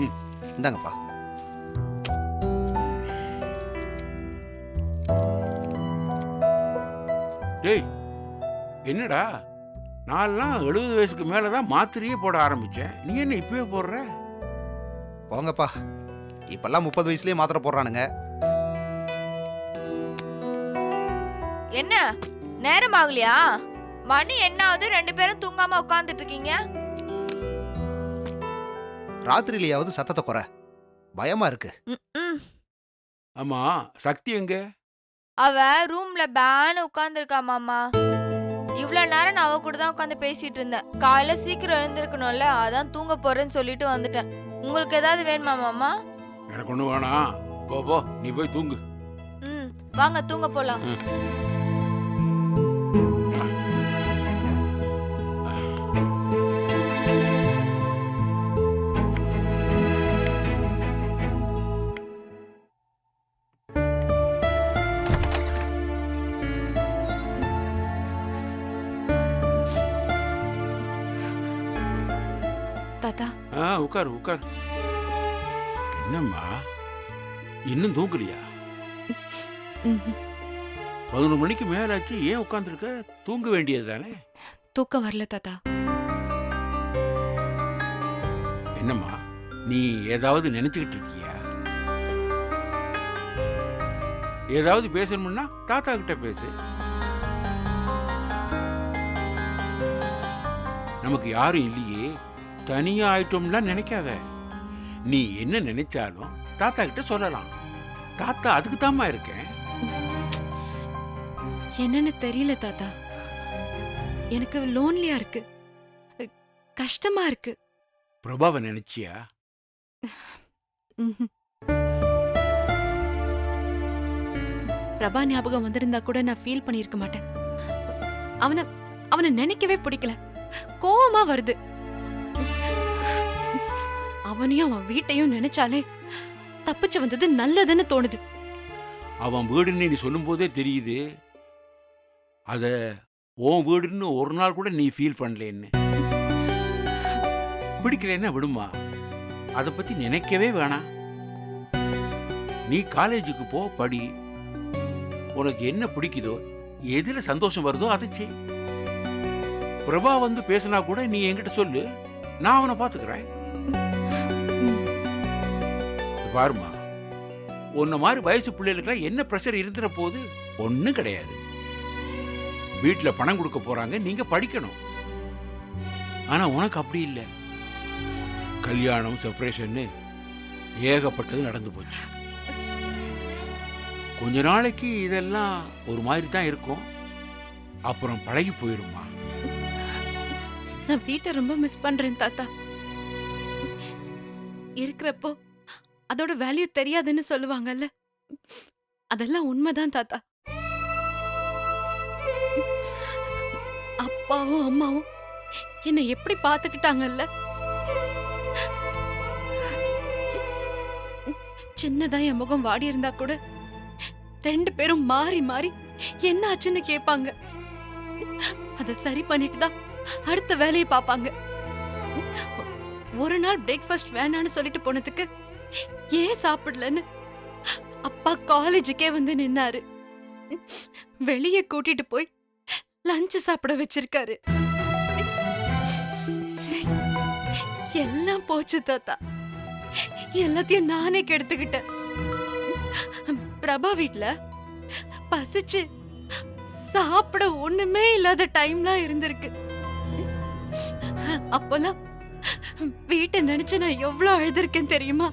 ம் இந்தாங்கப்பா. டேய், என்னடா நான்லாம் 70 வயசுக்கு மேலே தான் மாத்திரையே போட ஆரம்பித்தேன். நீ என்ன இப்பவே போடுற? போங்கப்பா, இப்பெல்லாம் 30 வயசுலயே மாத்திரை போடுறானுங்க. என்ன நேரம் ஆகலையா? மணி என்ன ஆகுது? 2 பேரும் தூங்காம உட்கார்ந்துட்டு இருக்கீங்க. ராத்திரியிலேயாவது சத்தத்தை குறை, பயமா இருக்கு. ஆமா, சக்தி எங்க? அவ ரூம்ல பேன் உட்கார்ந்துருக்கா மாமா. இவ்வளவு நேரம் நான் அவ கூட தான் உட்காந்து பேசிட்டு இருந்தேன். காலையில சீக்கிரம் எழுந்திருக்கணும்ல, அதான் தூங்க போறேன்னு சொல்லிட்டு வந்துட்டேன். உங்களுக்கு ஏதாவது வேணுமா மாமா? எனக்கு ஒண்ணு வேணாம். போ போ, நீ போய் தூங்கு. வாங்க தூங்க போலாம். தாத்தா, உட்காரு உட்காரு. என்னம்மா இன்னும் தூங்கலையா? 11 மணிக்கு மேலாச்சு, ஏன் உட்காந்துருக்க? தூங்க வேண்டியது தானே? தூக்கம் வரல தாத்தா. என்னம்மா நீ ஏதாவது நினைச்சுக்கிட்டு இருக்கியா? ஏதாவது பேசணும்னா தாத்தா கிட்ட பேசு. நமக்கு யாரும் இல்லையே, தனியா ஆயிட்டோம்லாம் நினைக்காத. நீ என்ன நினைச்சாலும் தாத்தா கிட்ட சொல்லலாம். தாத்தா அதுக்கு தாம்மா இருக்கேன். என்னன்னு தெரியல தாத்தா. எனக்கு லோன்லியா இருக்கு, கஷ்டமா இருக்கு. பிரபாவை நினைச்சியா? பிரபா ஞாபகம் வந்திருந்தா கூட நான் ஃபீல் பண்ணிருக்க மாட்டேன். அவனை அவனை நினைக்கவே பிடிக்கல, கோவமா வருது. அவனையும் அவன் வீட்டையும் நினைச்சாலே தப்பிச்சு வந்தது நல்லதுன்னு தோணுது. அவன் வீடுன்னு நீ சொல்லும் போதே தெரியுது, அத உன் வீடுன்னு ஒரு நாள் கூட நீ ஃபீல் பண்ணலன்னு. பிடிக்கலன்னா விடுமா, அதை பத்தி நினைக்கவே வேணாம். நீ காலேஜுக்கு போ, படி. உனக்கு என்ன பிடிக்குதோ, எதுல சந்தோஷம் வருதோ அதை செய். பிரபா வந்து பேசினா கூட நீ என்கிட்ட சொல்லு, நான் அவனை பாத்துக்கிறேன். பாருமா, உன்ன மாதிரி வயசு பிள்ளைகளுக்கெல்லாம் என்ன பிரஷர் இருந்துற போது? ஒன்னும் கிடையாது. வீட்டுல பணம் கொடுக்க போறாங்க, நீங்க படிக்கணும். ஆனா உனக்கு அப்படி இல்லை. கல்யாணம், செப்பரேஷன் ஏகப்பட்டது நடந்து போச்சு. கொஞ்ச நாளைக்கு இதெல்லாம் ஒரு மாதிரி தான் இருக்கும், அப்புறம் பழகி போயிருமா. நான் வீட்டை ரொம்ப மிஸ் பண்றேன் தாத்தா. இருக்கிறப்போ அதோட வேல்யூ தெரியாதுன்னு சொல்லுவாங்கல்ல, அதெல்லாம் உண்மைதான் தாத்தா. அப்பாவும் அம்மாவும் என்னை எப்படி பாத்துக்கிட்டாங்கல்ல. சின்னதா என் முகம் வாடி இருந்தா கூட 2 பேரும் மாறி மாறி என்ன ஆச்சுன்னு கேட்பாங்க. அத சரி பண்ணிட்டு தான் அடுத்த வேலையை பாப்பாங்க. ஒரு நாள் பிரேக்ஃபாஸ்ட் வேணான்னு சொல்லிட்டு போனதுக்கு ஏன் சாப்பிடலன்னு அப்பா காலேஜுக்கே வந்து நின்னாரு. வெளியே கூட்டிட்டு போய் லஞ்ச் சாப்பிட வச்சிருக்காரு. எல்லாம் போச்சு தாத்தா, எல்லாத்தையும் நானே கெடுத்துக்கிட்டேன். பிரபா வீட்ல பசிச்சு சாப்பிட ஒண்ணுமே இல்லாத டைம்லாம் இருந்திருக்கு. அப்பெல்லாம் வீட்டை நினைச்சு நான் எவ்வளவு அழுதுருக்கேன் தெரியுமா?